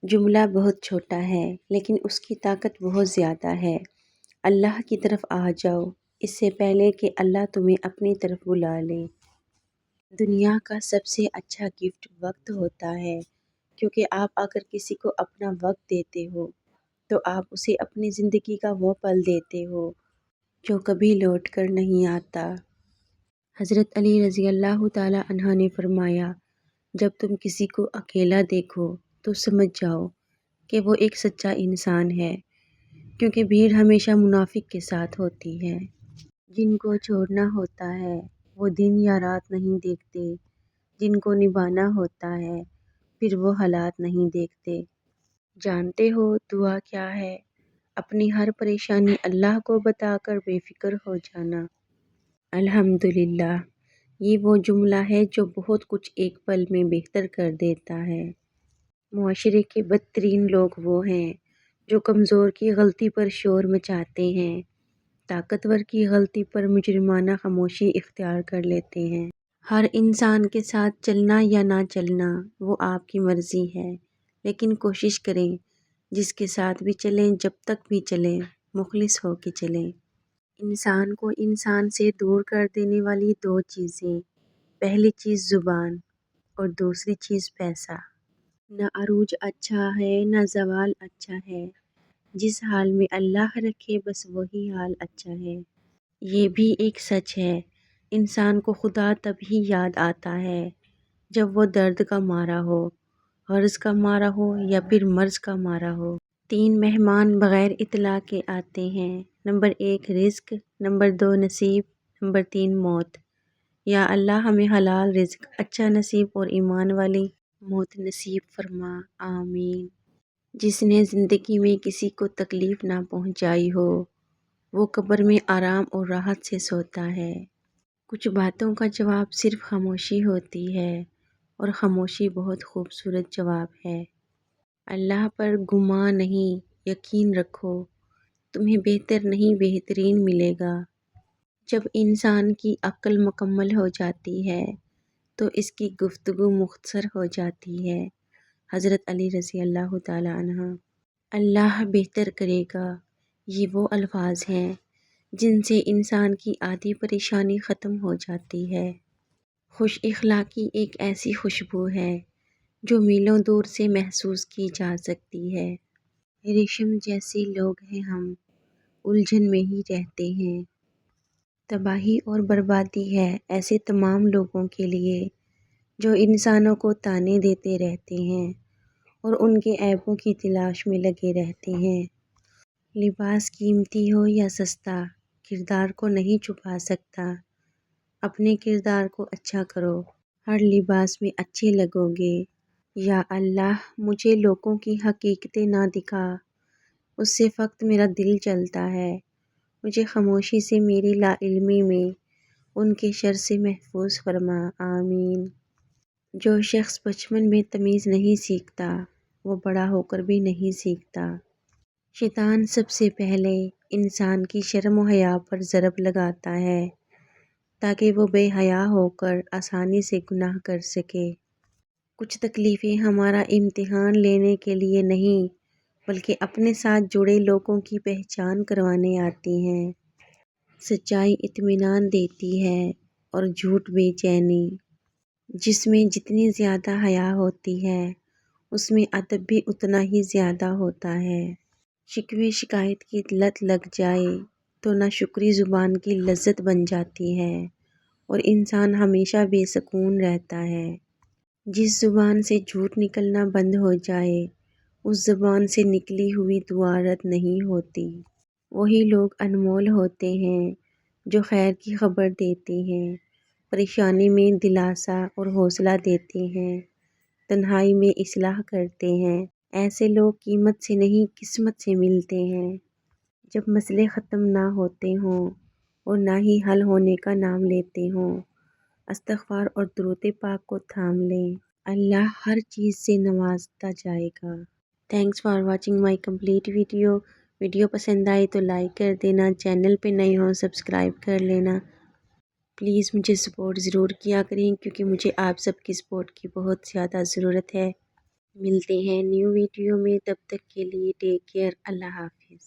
جملہ بہت چھوٹا ہے لیکن اس کی طاقت بہت زیادہ ہے۔ اللہ کی طرف آ جاؤ اس سے پہلے کہ اللہ تمہیں اپنی طرف بلا لے۔ دنیا کا سب سے اچھا گفٹ وقت ہوتا ہے، کیونکہ آپ اگر کسی کو اپنا وقت دیتے ہو تو آپ اسے اپنی زندگی کا وہ پل دیتے ہو جو کبھی لوٹ کر نہیں آتا۔ حضرت علی رضی اللہ تعالی عنہ نے فرمایا، جب تم کسی کو اکیلا دیکھو تو سمجھ جاؤ کہ وہ ایک سچا انسان ہے، کیونکہ بھیڑ ہمیشہ منافق کے ساتھ ہوتی ہے۔ جن کو چھوڑنا ہوتا ہے وہ دن یا رات نہیں دیکھتے، جن کو نبھانا ہوتا ہے پھر وہ حالات نہیں دیکھتے۔ جانتے ہو دعا کیا ہے؟ اپنی ہر پریشانی اللہ کو بتا کر بے فکر ہو جانا۔ الحمدللہ، یہ وہ جملہ ہے جو بہت کچھ ایک پل میں بہتر کر دیتا ہے۔ معاشرے کے بدترین لوگ وہ ہیں جو کمزور کی غلطی پر شور مچاتے ہیں، طاقتور کی غلطی پر مجرمانہ خاموشی اختیار کر لیتے ہیں۔ ہر انسان کے ساتھ چلنا یا نہ چلنا وہ آپ کی مرضی ہے، لیکن کوشش کریں جس کے ساتھ بھی چلیں، جب تک بھی چلیں، مخلص ہو کے چلیں۔ انسان کو انسان سے دور کر دینے والی دو چیزیں، پہلی چیز زبان اور دوسری چیز پیسہ۔ نہ عروج اچھا ہے نہ زوال اچھا ہے، جس حال میں اللہ رکھے بس وہی حال اچھا ہے۔ یہ بھی ایک سچ ہے، انسان کو خدا تب ہی یاد آتا ہے جب وہ درد کا مارا ہو، غرض کا مارا ہو یا پھر مرض کا مارا ہو۔ 3 مہمان بغیر اطلاع کے آتے ہیں، نمبر 1 رزق، نمبر 2 نصیب، نمبر 3 موت۔ یا اللہ ہمیں حلال رزق، اچھا نصیب اور ایمان والی موت نصیب فرما، آمین۔ جس نے زندگی میں کسی کو تکلیف نہ پہنچائی ہو وہ قبر میں آرام اور راحت سے سوتا ہے۔ کچھ باتوں کا جواب صرف خاموشی ہوتی ہے، اور خاموشی بہت خوبصورت جواب ہے۔ اللہ پر گمان نہیں، یقین رکھو، تمہیں بہتر نہیں بہترین ملے گا۔ جب انسان کی عقل مکمل ہو جاتی ہے تو اس کی گفتگو مختصر ہو جاتی ہے۔ حضرت علی رضی اللہ تعالی عنہ۔ اللہ بہتر کرے گا، یہ وہ الفاظ ہیں جن سے انسان کی آدھی پریشانی ختم ہو جاتی ہے۔ خوش اخلاقی ایک ایسی خوشبو ہے جو میلوں دور سے محسوس کی جا سکتی ہے۔ ریشم جیسے لوگ ہیں ہم، الجھن میں ہی رہتے ہیں۔ تباہی اور بربادی ہے ایسے تمام لوگوں کے لیے جو انسانوں کو طعنے دیتے رہتے ہیں اور ان کے عیبوں کی تلاش میں لگے رہتے ہیں۔ لباس قیمتی ہو یا سستا، کردار کو نہیں چھپا سکتا۔ اپنے کردار کو اچھا کرو، ہر لباس میں اچھے لگو گے۔ یا اللہ مجھے لوگوں کی حقیقتیں نہ دکھا، اس سے فقط میرا دل جلتا ہے۔ مجھے خاموشی سے میری لا علمی میں ان کے شر سے محفوظ فرما، آمین۔ جو شخص بچپن میں تمیز نہیں سیکھتا وہ بڑا ہو کر بھی نہیں سیکھتا۔ شیطان سب سے پہلے انسان کی شرم و حیا پر ضرب لگاتا ہے تاکہ وہ بے حیا ہو کر آسانی سے گناہ کر سکے۔ کچھ تکلیفیں ہمارا امتحان لینے کے لیے نہیں بلکہ اپنے ساتھ جڑے لوگوں کی پہچان کروانے آتی ہیں۔ سچائی اطمینان دیتی ہے اور جھوٹ بے چینی۔ جس میں جتنی زیادہ حیا ہوتی ہے اس میں ادب بھی اتنا ہی زیادہ ہوتا ہے۔ شکوے شکایت کی لت لگ جائے تو ناشکری زبان کی لذت بن جاتی ہے اور انسان ہمیشہ بے سکون رہتا ہے۔ جس زبان سے جھوٹ نکلنا بند ہو جائے اس زبان سے نکلی ہوئی دعا رد نہیں ہوتی۔ وہی لوگ انمول ہوتے ہیں جو خیر کی خبر دیتے ہیں، پریشانی میں دلاسا اور حوصلہ دیتے ہیں، تنہائی میں اصلاح کرتے ہیں۔ ایسے لوگ قیمت سے نہیں قسمت سے ملتے ہیں۔ جب مسئلے ختم نہ ہوتے ہوں اور نہ ہی حل ہونے کا نام لیتے ہوں، استغفار اور درود پاک کو تھام لیں، اللہ ہر چیز سے نوازتا جائے گا۔ Thanks for watching my complete video. Video پسند آئی تو لائک کر دینا، چینل پہ نئے ہوں سبسکرائب کر لینا۔ پلیز مجھے سپورٹ ضرور کیا کریں کیونکہ مجھے آپ سب کی سپورٹ کی بہت زیادہ ضرورت ہے۔ ملتے ہیں نیو ویڈیو میں، تب تک کے لیے ٹیک کیئر، اللہ حافظ۔